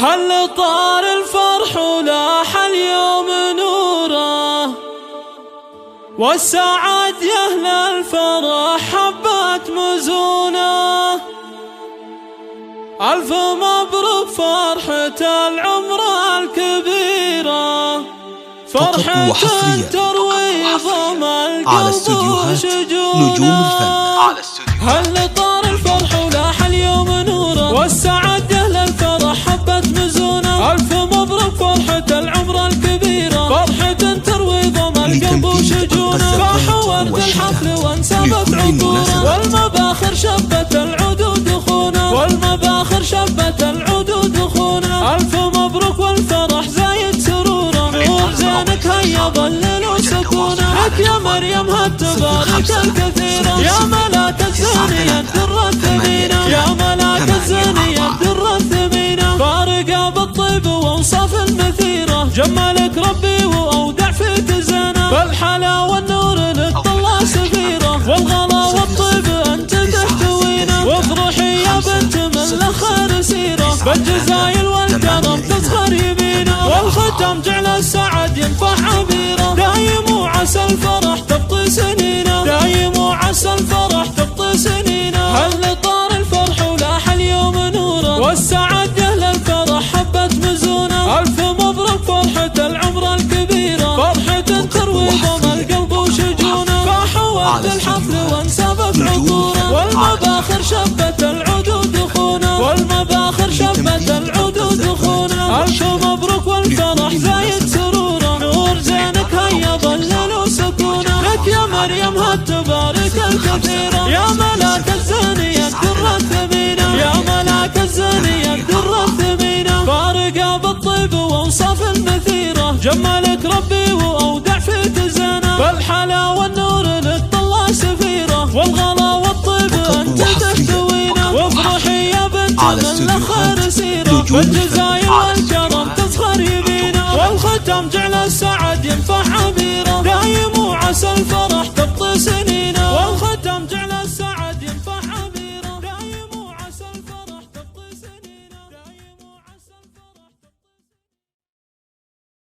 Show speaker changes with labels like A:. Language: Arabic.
A: هل طار الفرح ولاح اليوم نوره، والسعد يا أهل الفرح حبت مزونه. ألف مبروك فرحة العمر الكبيرة، فرحة تروي ضم القلب وشجونه. هل طار الفرح ولاح اليوم نوره، والسعد يا أهل الفرح حبت مزونه. ألف مبروك فرحة العمر الكبيرة، فرحة تروي ضم القلب وشجونه. فاح ورد الحفل وانسابت عطوره، والمباخر شبت العود ودخونه. والمباخر شبت العود ودخونه. ألف مبروك والفرح زايد سروره، نور زينك هيا ظلل وسكونه. لك يا مريم هالتبارك الكثيرة، يا ملاك الزانية الدرة الثمينة. يا ملاك الزانية الدرة الثمينة، فارقة بالطيب وأوصاف المثيرة. جمالك ربي وأودع في تزانة، فالحلا والنور لك طلع سفيرة. والغلا والطيب أنت تحتوينا، وافرحي يا بنت من الخير سيرة. بالجزايل والكرم تزخر يمينا، والختم جعل السعد ينفح عبيرة. دايم وعسى الفرح تبطي سنينا، دايم وعسى الفرح تبطي سنينا. هل طار الفرح ولاح اليوم نوره، والسعد يا أهل الفرح حبت مزونه. ألف مبروك فرحة العمر الكبيرة، فرحة تروي ضم القلب وشجونه. فاح ورد الحفل وانسابت عطوره، والمباخر شبت العود ودخونه. والمباخر شبت العود ودخونه. ألف مبروك والفرح زايد سروره، نور زينك هيا ظلل وسكونه. لك يا مريم هالتبارك الكثيرة، يا ملاك الزانية الدرة الثمينة. يا ملاك الزانية الدرة الثمينة، فارقة بالطيب وأوصاف المثيرة. جمالك ربي وأودع في تزانة، فالحلا والنور لك طلع سفيرة. والغلا والطيب أنت تحتوينا، وافرحي يا بنت من الخير سيرة. بالجزايل والكرم تزخر يمينا، والختم جعل السعد ينفح